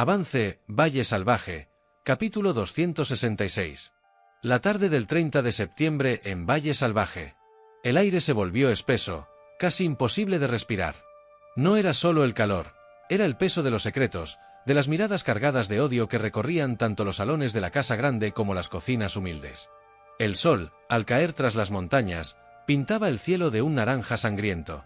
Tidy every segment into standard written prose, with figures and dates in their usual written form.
Avance, Valle Salvaje, capítulo 266. La tarde del 30 de septiembre en Valle Salvaje. El aire se volvió espeso, casi imposible de respirar. No era solo el calor, era el peso de los secretos, de las miradas cargadas de odio que recorrían tanto los salones de la casa grande como las cocinas humildes. El sol, al caer tras las montañas, pintaba el cielo de un naranja sangriento.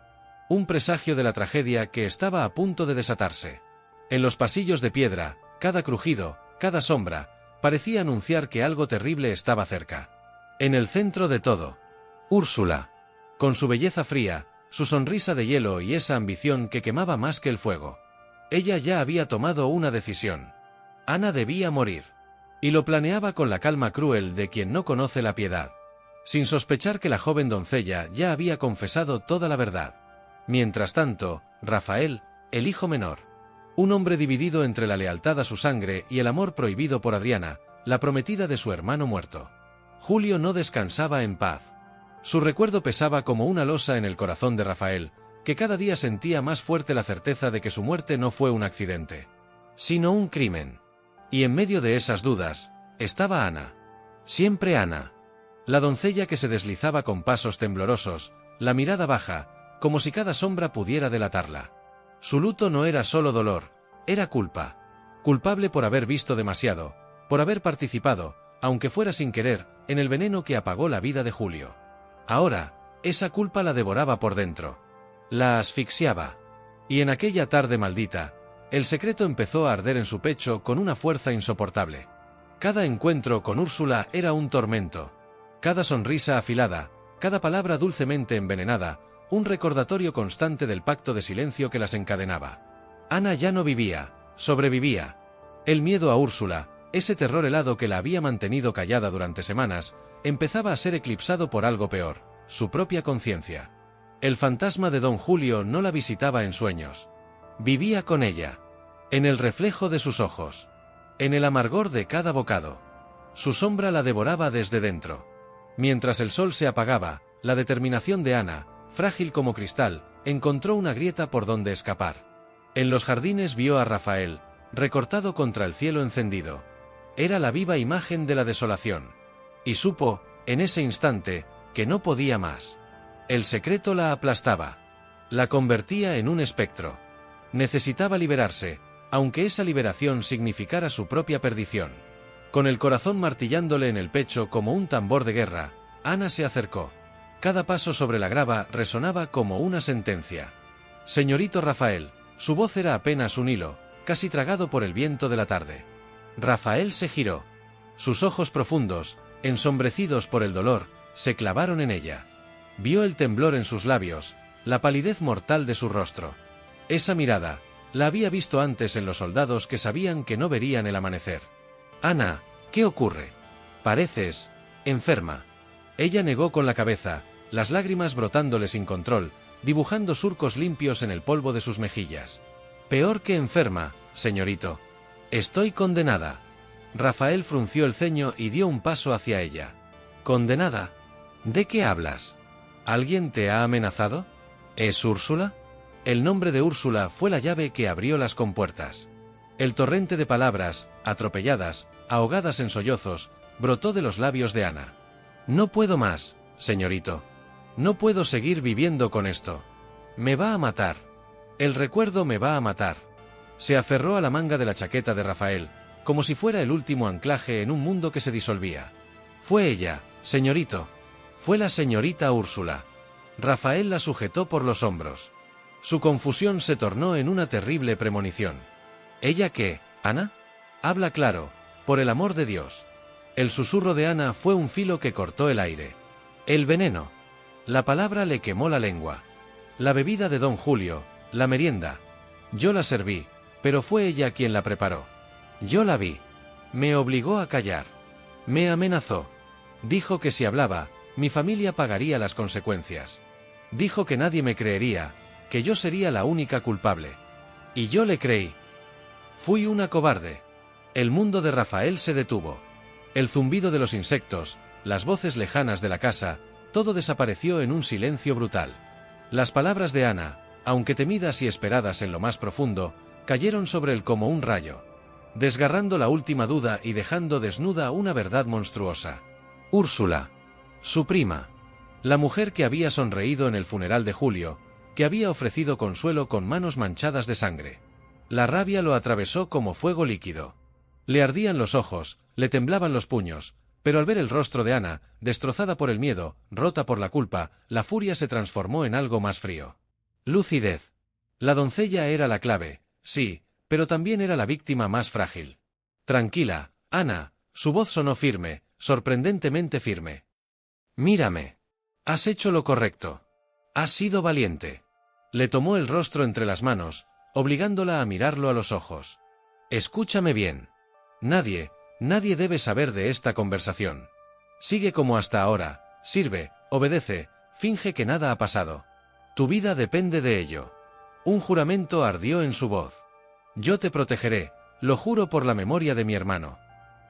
Un presagio de la tragedia que estaba a punto de desatarse. En los pasillos de piedra, cada crujido, cada sombra, parecía anunciar que algo terrible estaba cerca. En el centro de todo, Úrsula. Con su belleza fría, su sonrisa de hielo y esa ambición que quemaba más que el fuego. Ella ya había tomado una decisión. Ana debía morir. Y lo planeaba con la calma cruel de quien no conoce la piedad. Sin sospechar que la joven doncella ya había confesado toda la verdad. Mientras tanto, Rafael, el hijo menor. Un hombre dividido entre la lealtad a su sangre y el amor prohibido por Adriana, la prometida de su hermano muerto. Julio no descansaba en paz. Su recuerdo pesaba como una losa en el corazón de Rafael, que cada día sentía más fuerte la certeza de que su muerte no fue un accidente, sino un crimen. Y en medio de esas dudas, estaba Ana. Siempre Ana. La doncella que se deslizaba con pasos temblorosos, la mirada baja, como si cada sombra pudiera delatarla. Su luto no era solo dolor, era culpa. Culpable por haber visto demasiado, por haber participado, aunque fuera sin querer, en el veneno que apagó la vida de Julio. Ahora, esa culpa la devoraba por dentro. La asfixiaba. Y en aquella tarde maldita, el secreto empezó a arder en su pecho con una fuerza insoportable. Cada encuentro con Úrsula era un tormento. Cada sonrisa afilada, cada palabra dulcemente envenenada, un recordatorio constante del pacto de silencio que las encadenaba. Ana ya no vivía, sobrevivía. El miedo a Úrsula, ese terror helado que la había mantenido callada durante semanas, empezaba a ser eclipsado por algo peor, su propia conciencia. El fantasma de don Julio no la visitaba en sueños. Vivía con ella. En el reflejo de sus ojos. En el amargor de cada bocado. Su sombra la devoraba desde dentro. Mientras el sol se apagaba, la determinación de Ana, frágil como cristal, encontró una grieta por donde escapar. En los jardines vio a Rafael, recortado contra el cielo encendido. Era la viva imagen de la desolación. Y supo, en ese instante, que no podía más. El secreto la aplastaba. La convertía en un espectro. Necesitaba liberarse, aunque esa liberación significara su propia perdición. Con el corazón martillándole en el pecho como un tambor de guerra, Ana se acercó. Cada paso sobre la grava resonaba como una sentencia. Señorito Rafael, su voz era apenas un hilo, casi tragado por el viento de la tarde. Rafael se giró. Sus ojos profundos, ensombrecidos por el dolor, se clavaron en ella. Vio el temblor en sus labios, la palidez mortal de su rostro. Esa mirada, la había visto antes en los soldados que sabían que no verían el amanecer. Ana, ¿qué ocurre? Pareces enferma. Ella negó con la cabeza, las lágrimas brotándole sin control, dibujando surcos limpios en el polvo de sus mejillas. Peor que enferma, señorito. Estoy condenada. Rafael frunció el ceño y dio un paso hacia ella. ¿Condenada? ¿De qué hablas? ¿Alguien te ha amenazado? ¿Es Úrsula? El nombre de Úrsula fue la llave que abrió las compuertas. El torrente de palabras, atropelladas, ahogadas en sollozos, brotó de los labios de Ana. No puedo más, señorito. No puedo seguir viviendo con esto. Me va a matar. El recuerdo me va a matar. Se aferró a la manga de la chaqueta de Rafael, como si fuera el último anclaje en un mundo que se disolvía. Fue ella, señorito. Fue la señorita Úrsula. Rafael la sujetó por los hombros. Su confusión se tornó en una terrible premonición. ¿Ella qué, Ana? Habla claro, por el amor de Dios. El susurro de Ana fue un filo que cortó el aire. El veneno. La palabra le quemó la lengua. La bebida de don Julio, la merienda. Yo la serví, pero fue ella quien la preparó. Yo la vi. Me obligó a callar. Me amenazó. Dijo que si hablaba, mi familia pagaría las consecuencias. Dijo que nadie me creería, que yo sería la única culpable. Y yo le creí. Fui una cobarde. El mundo de Rafael se detuvo. El zumbido de los insectos, las voces lejanas de la casa, todo desapareció en un silencio brutal. Las palabras de Ana, aunque temidas y esperadas en lo más profundo, cayeron sobre él como un rayo. desgarrando la última duda y dejando desnuda una verdad monstruosa. Úrsula. Su prima. La mujer que había sonreído en el funeral de Julio, que había ofrecido consuelo con manos manchadas de sangre. La rabia lo atravesó como fuego líquido. Le ardían los ojos, le temblaban los puños, pero al ver el rostro de Ana, destrozada por el miedo, rota por la culpa, la furia se transformó en algo más frío. Lucidez. La doncella era la clave, sí, pero también era la víctima más frágil. Tranquila, Ana, su voz sonó firme, sorprendentemente firme. Mírame. Has hecho lo correcto. Has sido valiente. Le tomó el rostro entre las manos, obligándola a mirarlo a los ojos. Escúchame bien. Nadie debe saber de esta conversación. Sigue como hasta ahora, sirve, obedece, finge que nada ha pasado. Tu vida depende de ello. Un juramento ardió en su voz. Yo te protegeré, lo juro por la memoria de mi hermano.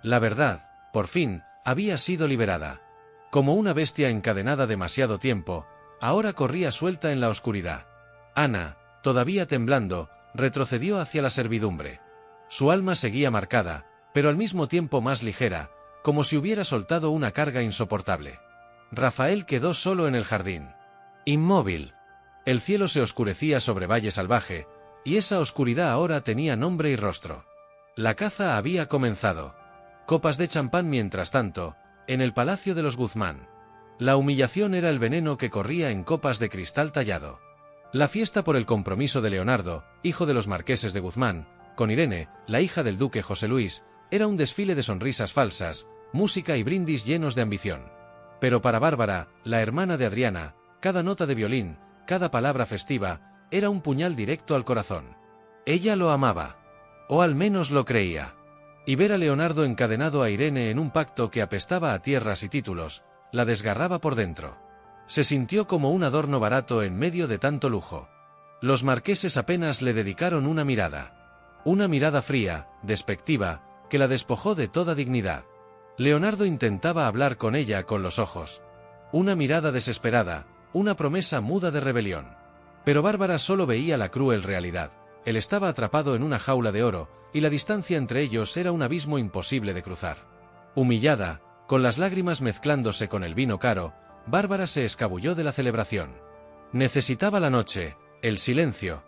La verdad, por fin, había sido liberada. Como una bestia encadenada demasiado tiempo, ahora corría suelta en la oscuridad. Ana, todavía temblando, retrocedió hacia la servidumbre. Su alma seguía marcada, pero al mismo tiempo más ligera, como si hubiera soltado una carga insoportable. Rafael quedó solo en el jardín. Inmóvil. El cielo se oscurecía sobre Valle Salvaje, y esa oscuridad ahora tenía nombre y rostro. La caza había comenzado. Copas de champán mientras tanto, en el palacio de los Guzmán. La humillación era el veneno que corría en copas de cristal tallado. La fiesta por el compromiso de Leonardo, hijo de los marqueses de Guzmán, con Irene, la hija del duque José Luis, era un desfile de sonrisas falsas, música y brindis llenos de ambición. Pero para Bárbara, la hermana de Adriana, cada nota de violín, cada palabra festiva, era un puñal directo al corazón. Ella lo amaba. O al menos lo creía. Y ver a Leonardo encadenado a Irene en un pacto que apestaba a tierras y títulos, la desgarraba por dentro. Se sintió como un adorno barato en medio de tanto lujo. Los marqueses apenas le dedicaron una mirada fría, despectiva, que la despojó de toda dignidad. Leonardo intentaba hablar con ella con los ojos. Una mirada desesperada, una promesa muda de rebelión. Pero Bárbara solo veía la cruel realidad. Él estaba atrapado en una jaula de oro, y la distancia entre ellos era un abismo imposible de cruzar. Humillada, con las lágrimas mezclándose con el vino caro, Bárbara se escabulló de la celebración. Necesitaba la noche, el silencio.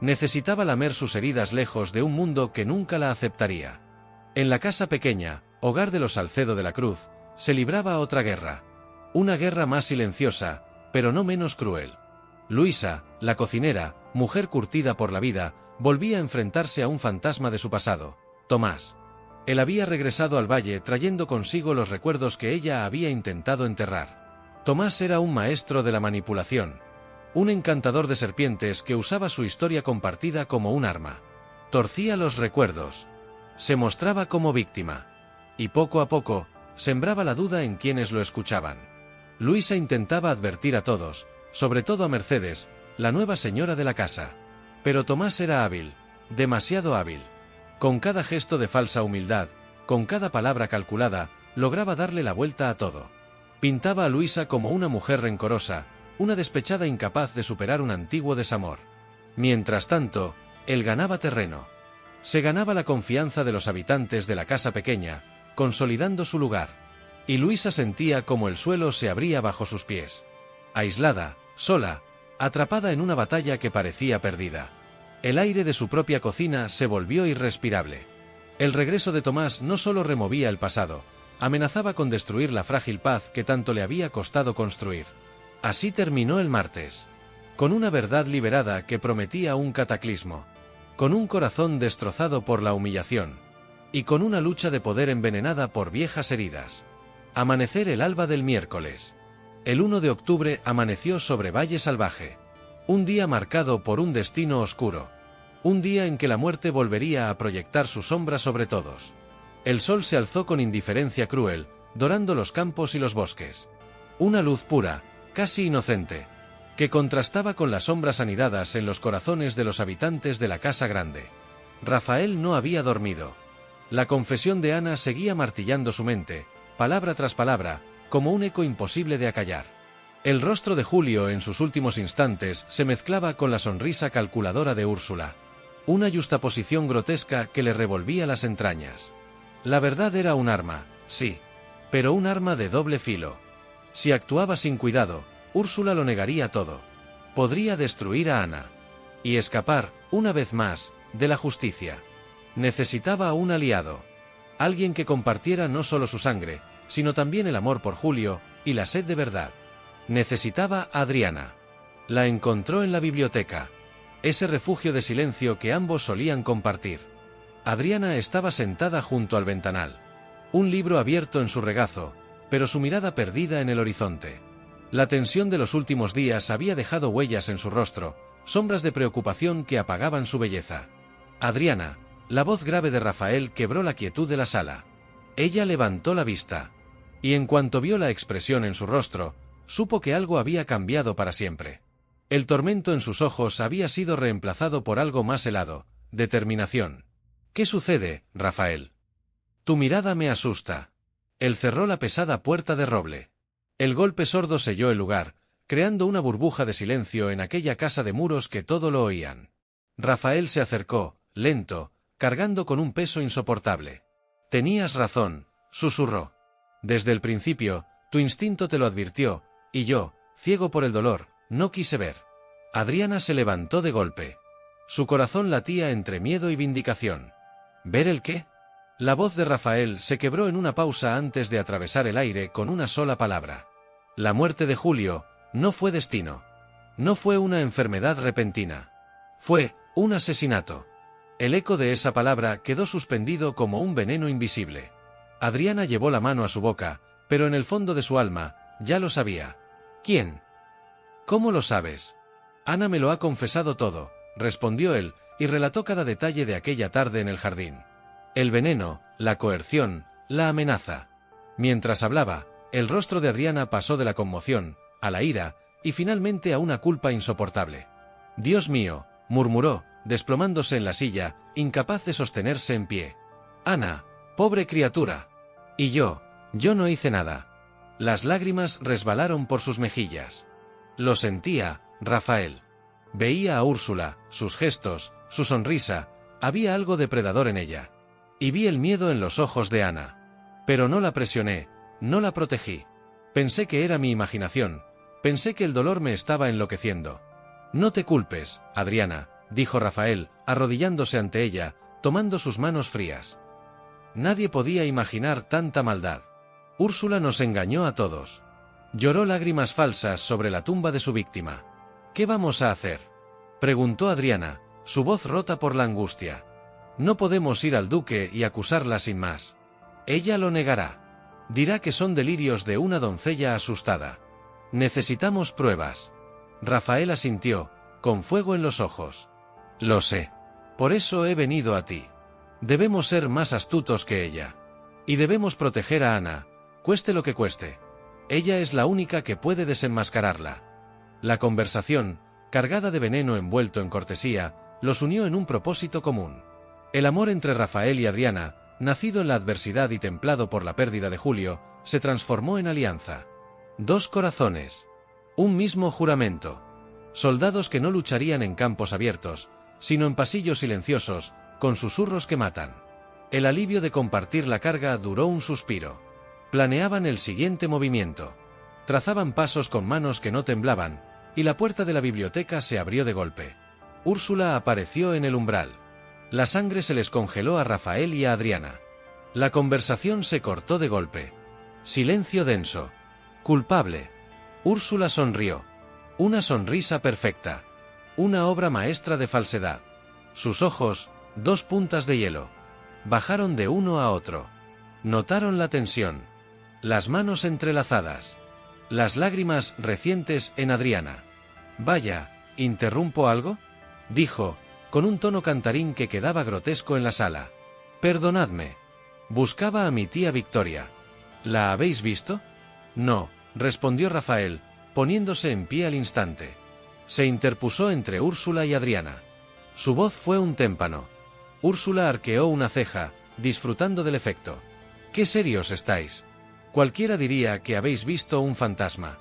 Necesitaba lamer sus heridas lejos de un mundo que nunca la aceptaría. En la casa pequeña, hogar de los Salcedo de la Cruz, se libraba otra guerra. Una guerra más silenciosa, pero no menos cruel. Luisa, la cocinera, mujer curtida por la vida, volvía a enfrentarse a un fantasma de su pasado, Tomás. Él había regresado al valle trayendo consigo los recuerdos que ella había intentado enterrar. Tomás era un maestro de la manipulación, un encantador de serpientes que usaba su historia compartida como un arma. Torcía los recuerdos. Se mostraba como víctima. Y poco a poco, sembraba la duda en quienes lo escuchaban. Luisa intentaba advertir a todos, sobre todo a Mercedes, la nueva señora de la casa. Pero Tomás era hábil, demasiado hábil. Con cada gesto de falsa humildad, con cada palabra calculada, lograba darle la vuelta a todo. Pintaba a Luisa como una mujer rencorosa, una despechada incapaz de superar un antiguo desamor. Mientras tanto, él ganaba terreno. Se ganaba la confianza de los habitantes de la casa pequeña, consolidando su lugar. Y Luisa sentía como el suelo se abría bajo sus pies. Aislada, sola, atrapada en una batalla que parecía perdida. El aire de su propia cocina se volvió irrespirable. El regreso de Tomás no solo removía el pasado, amenazaba con destruir la frágil paz que tanto le había costado construir. Así terminó el martes. Con una verdad liberada que prometía un cataclismo. Con un corazón destrozado por la humillación. Y con una lucha de poder envenenada por viejas heridas. Amanecer el alba del miércoles. El 1 de octubre amaneció sobre Valle Salvaje. Un día marcado por un destino oscuro. Un día en que la muerte volvería a proyectar su sombra sobre todos. El sol se alzó con indiferencia cruel, dorando los campos y los bosques. Una luz pura, casi inocente, que contrastaba con las sombras anidadas en los corazones de los habitantes de la casa grande. Rafael no había dormido. La confesión de Ana seguía martillando su mente, palabra tras palabra, como un eco imposible de acallar. El rostro de Julio en sus últimos instantes se mezclaba con la sonrisa calculadora de Úrsula. una yuxtaposición grotesca que le revolvía las entrañas. La verdad era un arma, sí, pero un arma de doble filo. Si actuaba sin cuidado, Úrsula lo negaría todo. Podría destruir a Ana. Y escapar, una vez más, de la justicia. Necesitaba un aliado. Alguien que compartiera no solo su sangre, sino también el amor por Julio, y la sed de verdad. Necesitaba a Adriana. La encontró en la biblioteca. Ese refugio de silencio que ambos solían compartir. Adriana estaba sentada junto al ventanal. Un libro abierto en su regazo, pero su mirada perdida en el horizonte. La tensión de los últimos días había dejado huellas en su rostro, sombras de preocupación que apagaban su belleza. Adriana, la voz grave de Rafael quebró la quietud de la sala. Ella levantó la vista. Y en cuanto vio la expresión en su rostro, supo que algo había cambiado para siempre. El tormento en sus ojos había sido reemplazado por algo más helado, determinación. ¿Qué sucede, Rafael? Tu mirada me asusta. Él cerró la pesada puerta de roble. El golpe sordo selló el lugar, creando una burbuja de silencio en aquella casa de muros que todo lo oían. Rafael se acercó, lento, cargando con un peso insoportable. Tenías razón, susurró. Desde el principio, tu instinto te lo advirtió, y yo, ciego por el dolor, no quise ver. Adriana se levantó de golpe. Su corazón latía entre miedo y vindicación. ¿Ver el qué? La voz de Rafael se quebró en una pausa antes de atravesar el aire con una sola palabra. La muerte de Julio no fue destino. No fue una enfermedad repentina. Fue un asesinato. El eco de esa palabra quedó suspendido como un veneno invisible. Adriana llevó la mano a su boca, pero en el fondo de su alma, ya lo sabía. ¿Quién? ¿Cómo lo sabes? Ana me lo ha confesado todo, respondió él, y relató cada detalle de aquella tarde en el jardín. El veneno, la coerción, la amenaza. Mientras hablaba, el rostro de Adriana pasó de la conmoción, a la ira, y finalmente a una culpa insoportable. Dios mío, murmuró, desplomándose en la silla, incapaz de sostenerse en pie. Ana, pobre criatura. Y yo no hice nada. Las lágrimas resbalaron por sus mejillas. Lo sentía, Rafael. Veía a Úrsula, sus gestos, su sonrisa, había algo depredador en ella. Y vi el miedo en los ojos de Ana. Pero no la presioné, no la protegí. Pensé que era mi imaginación, pensé que el dolor me estaba enloqueciendo. No te culpes, Adriana, dijo Rafael, arrodillándose ante ella, tomando sus manos frías. Nadie podía imaginar tanta maldad. Úrsula nos engañó a todos. Lloró lágrimas falsas sobre la tumba de su víctima. ¿Qué vamos a hacer?, preguntó Adriana, su voz rota por la angustia. No podemos ir al duque y acusarla sin más. Ella lo negará. Dirá que son delirios de una doncella asustada. Necesitamos pruebas. Rafael asintió, con fuego en los ojos. Lo sé. Por eso he venido a ti. Debemos ser más astutos que ella. Y debemos proteger a Ana, cueste lo que cueste. Ella es la única que puede desenmascararla. La conversación, cargada de veneno envuelto en cortesía, los unió en un propósito común. El amor entre Rafael y Adriana, nacido en la adversidad y templado por la pérdida de Julio, se transformó en alianza. Dos corazones. Un mismo juramento. Soldados que no lucharían en campos abiertos, sino en pasillos silenciosos, con susurros que matan. El alivio de compartir la carga duró un suspiro. Planeaban el siguiente movimiento. Trazaban pasos con manos que no temblaban, y la puerta de la biblioteca se abrió de golpe. Úrsula apareció en el umbral. La sangre se les congeló a Rafael y a Adriana. La conversación se cortó de golpe. Silencio denso. Culpable. Úrsula sonrió. Una sonrisa perfecta. Una obra maestra de falsedad. Sus ojos, dos puntas de hielo. Bajaron de uno a otro. Notaron la tensión. Las manos entrelazadas. Las lágrimas recientes en Adriana. Vaya, ¿interrumpo algo?, dijo, con un tono cantarín que quedaba grotesco en la sala. Perdonadme. Buscaba a mi tía Victoria. ¿La habéis visto? No, respondió Rafael, poniéndose en pie al instante. Se interpuso entre Úrsula y Adriana. Su voz fue un témpano. Úrsula arqueó una ceja, disfrutando del efecto. ¿Qué serios estáis? Cualquiera diría que habéis visto un fantasma.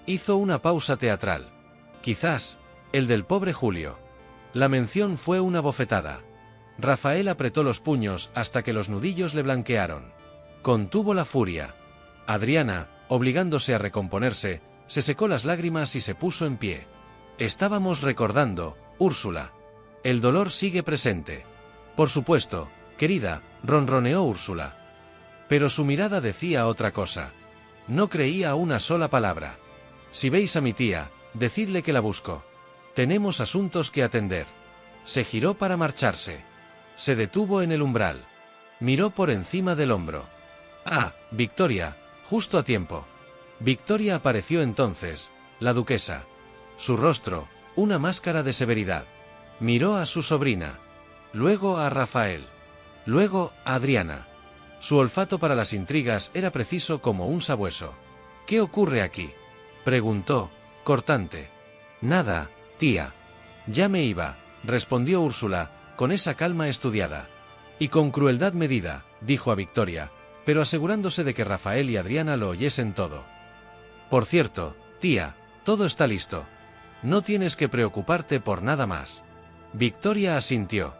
Hizo una pausa teatral. Quizás, el del pobre Julio. La mención fue una bofetada. Rafael apretó los puños hasta que los nudillos le blanquearon. Contuvo la furia. Adriana, obligándose a recomponerse, se secó las lágrimas y se puso en pie. Estábamos recordando, Úrsula. El dolor sigue presente. Por supuesto, querida, ronroneó Úrsula. Pero su mirada decía otra cosa. No creía una sola palabra. Si veis a mi tía, decidle que la busco. Tenemos asuntos que atender. Se giró para marcharse. Se detuvo en el umbral. Miró por encima del hombro. Ah, Victoria, justo a tiempo. Victoria apareció entonces, la duquesa. Su rostro, una máscara de severidad. Miró a su sobrina. Luego a Rafael. Luego a Adriana. Su olfato para las intrigas era preciso como un sabueso. ¿Qué ocurre aquí?, preguntó, cortante. Nada, tía. Ya me iba, respondió Úrsula, con esa calma estudiada. Y con crueldad medida, dijo a Victoria, pero asegurándose de que Rafael y Adriana lo oyesen todo. Por cierto, tía, todo está listo. No tienes que preocuparte por nada más. Victoria asintió.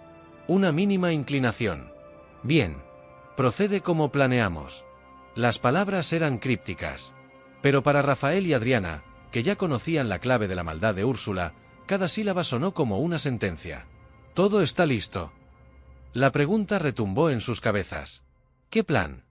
Una mínima inclinación. Bien. Procede como planeamos. Las palabras eran crípticas. Pero para Rafael y Adriana, que ya conocían la clave de la maldad de Úrsula, cada sílaba sonó como una sentencia. Todo está listo. La pregunta retumbó en sus cabezas. ¿Qué plan?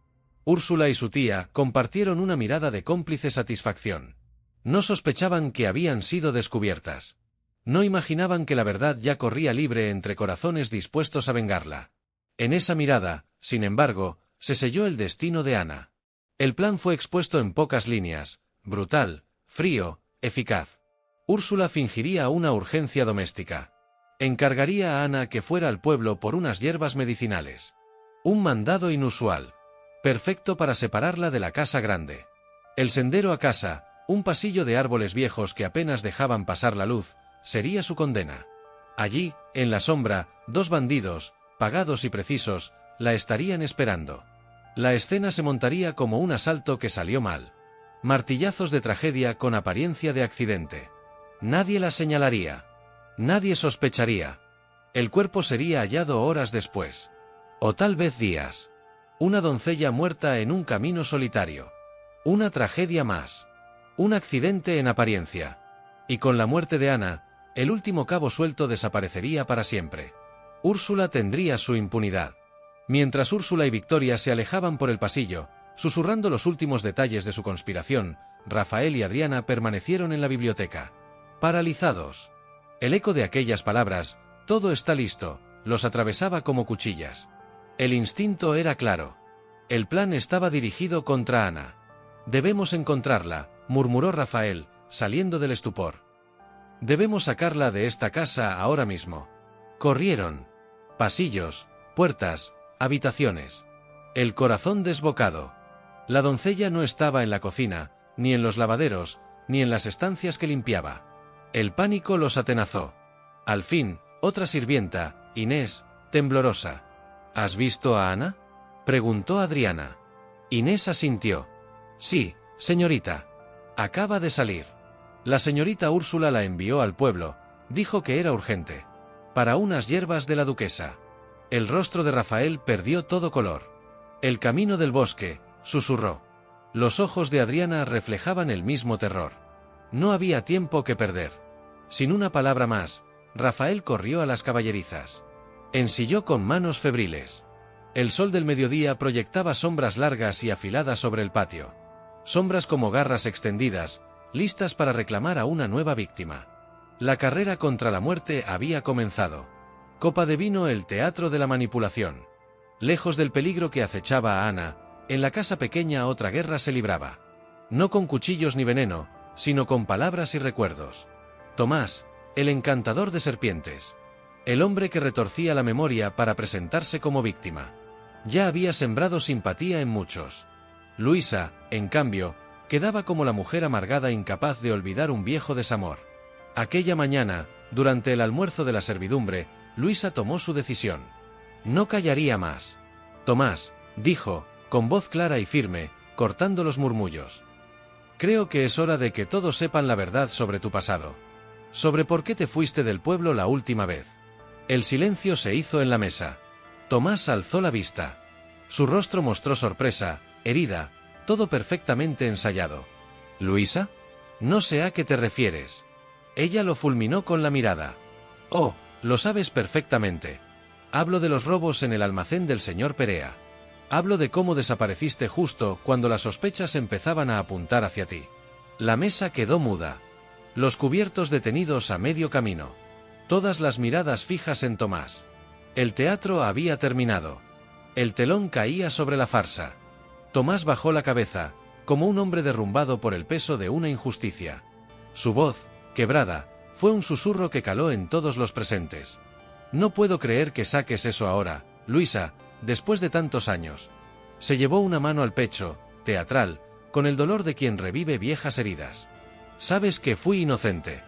Úrsula y su tía compartieron una mirada de cómplice satisfacción. No sospechaban que habían sido descubiertas. No imaginaban que la verdad ya corría libre entre corazones dispuestos a vengarla. En esa mirada, sin embargo, se selló el destino de Ana. El plan fue expuesto en pocas líneas, brutal, frío, eficaz. Úrsula fingiría una urgencia doméstica. Encargaría a Ana que fuera al pueblo por unas hierbas medicinales. Un mandado inusual. Perfecto para separarla de la casa grande. El sendero a casa, un pasillo de árboles viejos que apenas dejaban pasar la luz, sería su condena. Allí, en la sombra, dos bandidos, pagados y precisos, la estarían esperando. La escena se montaría como un asalto que salió mal. Martillazos de tragedia con apariencia de accidente. Nadie la señalaría. Nadie sospecharía. El cuerpo sería hallado horas después. O tal vez días. Una doncella muerta en un camino solitario. Una tragedia más. Un accidente en apariencia. Y con la muerte de Ana, el último cabo suelto desaparecería para siempre. Úrsula tendría su impunidad. Mientras Úrsula y Victoria se alejaban por el pasillo, susurrando los últimos detalles de su conspiración, Rafael y Adriana permanecieron en la biblioteca. Paralizados. El eco de aquellas palabras, todo está listo, los atravesaba como cuchillas. El instinto era claro. El plan estaba dirigido contra Ana. Debemos encontrarla, murmuró Rafael, saliendo del estupor. Debemos sacarla de esta casa ahora mismo. Corrieron. Pasillos, puertas, habitaciones. El corazón desbocado. La doncella no estaba en la cocina, ni en los lavaderos, ni en las estancias que limpiaba. El pánico los atenazó. Al fin, otra sirvienta, Inés, temblorosa. ¿Has visto a Ana?, preguntó Adriana. Inés asintió. Sí, señorita. Acaba de salir. La señorita Úrsula la envió al pueblo, dijo que era urgente. Para unas hierbas de la duquesa. El rostro de Rafael perdió todo color. El camino del bosque, susurró. Los ojos de Adriana reflejaban el mismo terror. No había tiempo que perder. Sin una palabra más, Rafael corrió a las caballerizas. Ensilló con manos febriles. El sol del mediodía proyectaba sombras largas y afiladas sobre el patio. Sombras como garras extendidas, listas para reclamar a una nueva víctima. La carrera contra la muerte había comenzado. Copa de vino, el teatro de la manipulación. Lejos del peligro que acechaba a Ana, en la casa pequeña otra guerra se libraba. No con cuchillos ni veneno, sino con palabras y recuerdos. Tomás, el encantador de serpientes. El hombre que retorcía la memoria para presentarse como víctima. Ya había sembrado simpatía en muchos. Luisa, en cambio, quedaba como la mujer amargada incapaz de olvidar un viejo desamor. Aquella mañana, durante el almuerzo de la servidumbre, Luisa tomó su decisión. No callaría más. Tomás, dijo, con voz clara y firme, cortando los murmullos. Creo que es hora de que todos sepan la verdad sobre tu pasado. Sobre por qué te fuiste del pueblo la última vez. El silencio se hizo en la mesa. Tomás alzó la vista. Su rostro mostró sorpresa, herida, todo perfectamente ensayado. ¿Luisa? No sé a qué te refieres. Ella lo fulminó con la mirada. Oh, lo sabes perfectamente. Hablo de los robos en el almacén del señor Perea. Hablo de cómo desapareciste justo cuando las sospechas empezaban a apuntar hacia ti. La mesa quedó muda. Los cubiertos detenidos a medio camino. Todas las miradas fijas en Tomás. El teatro había terminado. El telón caía sobre la farsa. Tomás bajó la cabeza, como un hombre derrumbado por el peso de una injusticia. Su voz, quebrada, fue un susurro que caló en todos los presentes. No puedo creer que saques eso ahora, Luisa, después de tantos años. Se llevó una mano al pecho, teatral, con el dolor de quien revive viejas heridas. Sabes que fui inocente.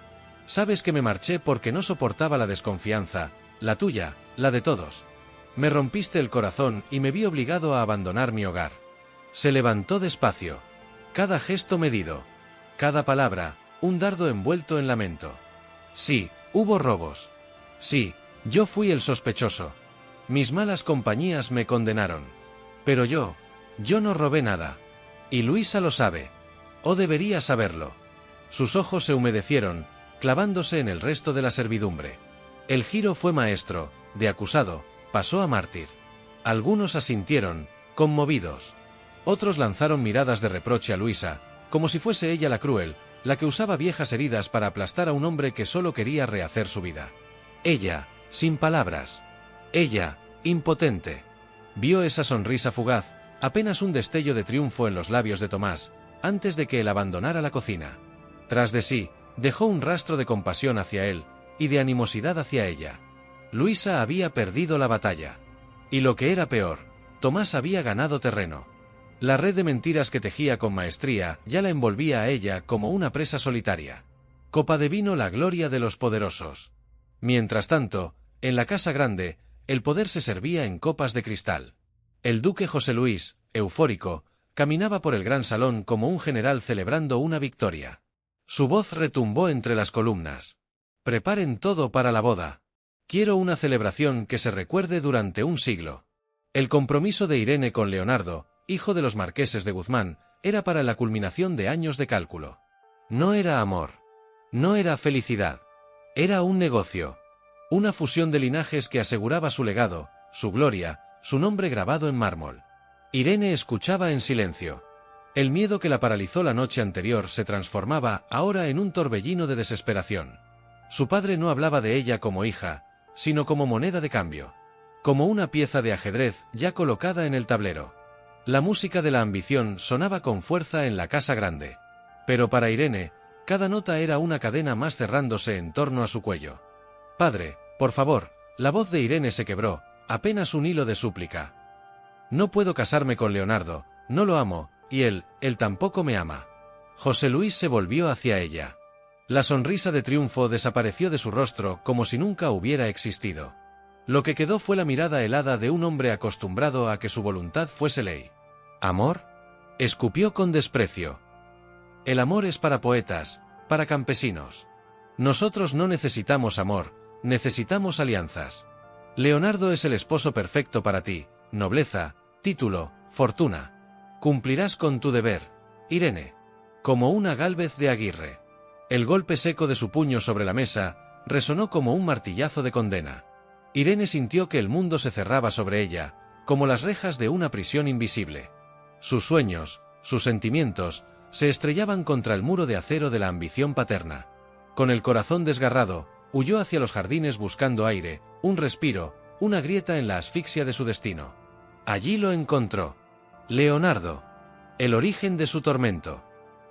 Sabes que me marché porque no soportaba la desconfianza, la tuya, la de todos. Me rompiste el corazón y me vi obligado a abandonar mi hogar. Se levantó despacio. Cada gesto medido. Cada palabra, un dardo envuelto en lamento. Sí, hubo robos. Sí, yo fui el sospechoso. Mis malas compañías me condenaron. Pero yo no robé nada. Y Luisa lo sabe. O debería saberlo. Sus ojos se humedecieron, clavándose en el resto de la servidumbre. El giro fue maestro, de acusado, pasó a mártir. Algunos asintieron, conmovidos. Otros lanzaron miradas de reproche a Luisa, como si fuese ella la cruel, la que usaba viejas heridas para aplastar a un hombre que solo quería rehacer su vida. Ella, sin palabras. Ella, impotente. Vio esa sonrisa fugaz, apenas un destello de triunfo en los labios de Tomás, antes de que él abandonara la cocina. Tras de sí, dejó un rastro de compasión hacia él, y de animosidad hacia ella. Luisa había perdido la batalla. Y lo que era peor, Tomás había ganado terreno. La red de mentiras que tejía con maestría ya la envolvía a ella como una presa solitaria. Copa de vino la gloria de los poderosos. Mientras tanto, en la casa grande, el poder se servía en copas de cristal. El duque José Luis, eufórico, caminaba por el gran salón como un general celebrando una victoria. Su voz retumbó entre las columnas. Preparen todo para la boda. Quiero una celebración que se recuerde durante un siglo. El compromiso de Irene con Leonardo, hijo de los marqueses de Guzmán, era para la culminación de años de cálculo. No era amor. No era felicidad. Era un negocio. Una fusión de linajes que aseguraba su legado, su gloria, su nombre grabado en mármol. Irene escuchaba en silencio. El miedo que la paralizó la noche anterior se transformaba ahora en un torbellino de desesperación. Su padre no hablaba de ella como hija, sino como moneda de cambio. Como una pieza de ajedrez ya colocada en el tablero. La música de la ambición sonaba con fuerza en la casa grande. Pero para Irene, cada nota era una cadena más cerrándose en torno a su cuello. «Padre, por favor», la voz de Irene se quebró, apenas un hilo de súplica. «No puedo casarme con Leonardo, no lo amo, y él tampoco me ama». José Luis se volvió hacia ella. La sonrisa de triunfo desapareció de su rostro como si nunca hubiera existido. Lo que quedó fue la mirada helada de un hombre acostumbrado a que su voluntad fuese ley. ¿Amor? Escupió con desprecio. El amor es para poetas, para campesinos. Nosotros no necesitamos amor, necesitamos alianzas. Leonardo es el esposo perfecto para ti, nobleza, título, fortuna. Cumplirás con tu deber, Irene. Como una Gálvez de Aguirre. El golpe seco de su puño sobre la mesa resonó como un martillazo de condena. Irene sintió que el mundo se cerraba sobre ella, como las rejas de una prisión invisible. Sus sueños, sus sentimientos, se estrellaban contra el muro de acero de la ambición paterna. Con el corazón desgarrado, huyó hacia los jardines buscando aire, un respiro, una grieta en la asfixia de su destino. Allí lo encontró. Leonardo. El origen de su tormento.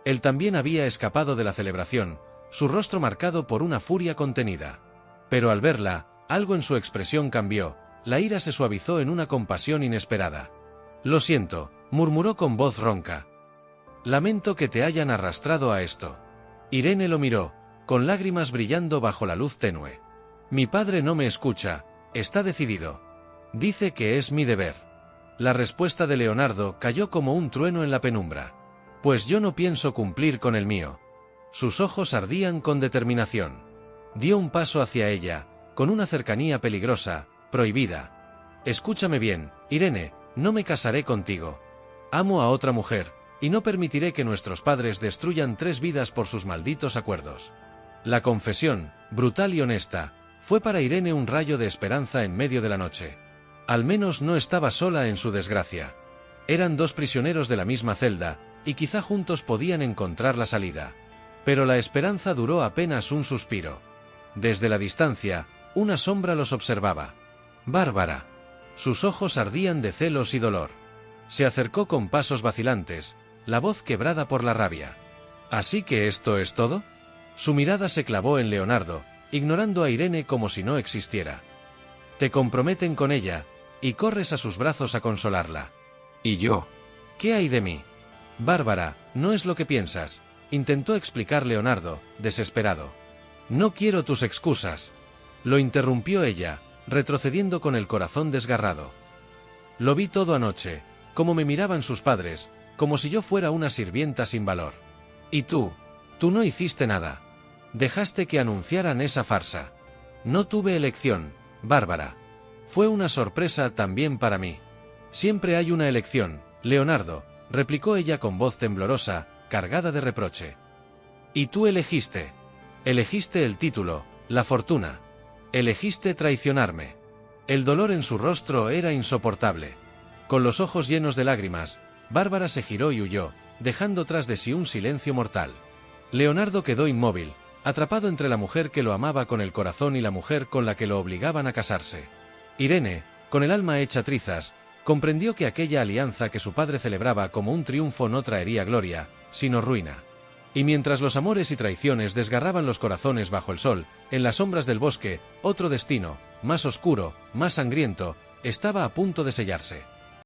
Él también había escapado de la celebración, su rostro marcado por una furia contenida. Pero al verla, algo en su expresión cambió, la ira se suavizó en una compasión inesperada. «Lo siento», murmuró con voz ronca. «Lamento que te hayan arrastrado a esto». Irene lo miró, con lágrimas brillando bajo la luz tenue. «Mi padre no me escucha, está decidido. Dice que es mi deber». La respuesta de Leonardo cayó como un trueno en la penumbra. «Pues yo no pienso cumplir con el mío». Sus ojos ardían con determinación. Dio un paso hacia ella, con una cercanía peligrosa, prohibida. Escúchame bien, Irene, no me casaré contigo. Amo a otra mujer, y no permitiré que nuestros padres destruyan 3 vidas por sus malditos acuerdos. La confesión, brutal y honesta, fue para Irene un rayo de esperanza en medio de la noche. Al menos no estaba sola en su desgracia. Eran 2 prisioneros de la misma celda, y quizá juntos podían encontrar la salida. Pero la esperanza duró apenas un suspiro. Desde la distancia, una sombra los observaba. Bárbara. Sus ojos ardían de celos y dolor. Se acercó con pasos vacilantes, la voz quebrada por la rabia. ¿Así que esto es todo? Su mirada se clavó en Leonardo, ignorando a Irene como si no existiera. Te comprometen con ella, y corres a sus brazos a consolarla. ¿Y yo? ¿Qué hay de mí? Bárbara, no es lo que piensas, intentó explicar Leonardo, desesperado. No quiero tus excusas. Lo interrumpió ella, retrocediendo con el corazón desgarrado. Lo vi todo anoche, como me miraban sus padres, como si yo fuera una sirvienta sin valor. Y tú no hiciste nada. Dejaste que anunciaran esa farsa. No tuve elección, Bárbara. Fue una sorpresa también para mí. Siempre hay una elección, Leonardo, replicó ella con voz temblorosa, cargada de reproche. Y tú elegiste. Elegiste el título, la fortuna. Elegiste traicionarme. El dolor en su rostro era insoportable. Con los ojos llenos de lágrimas, Bárbara se giró y huyó, dejando tras de sí un silencio mortal. Leonardo quedó inmóvil, atrapado entre la mujer que lo amaba con el corazón y la mujer con la que lo obligaban a casarse. Irene, con el alma hecha trizas, comprendió que aquella alianza que su padre celebraba como un triunfo no traería gloria, sino ruina. Y mientras los amores y traiciones desgarraban los corazones bajo el sol, en las sombras del bosque, otro destino, más oscuro, más sangriento, estaba a punto de sellarse.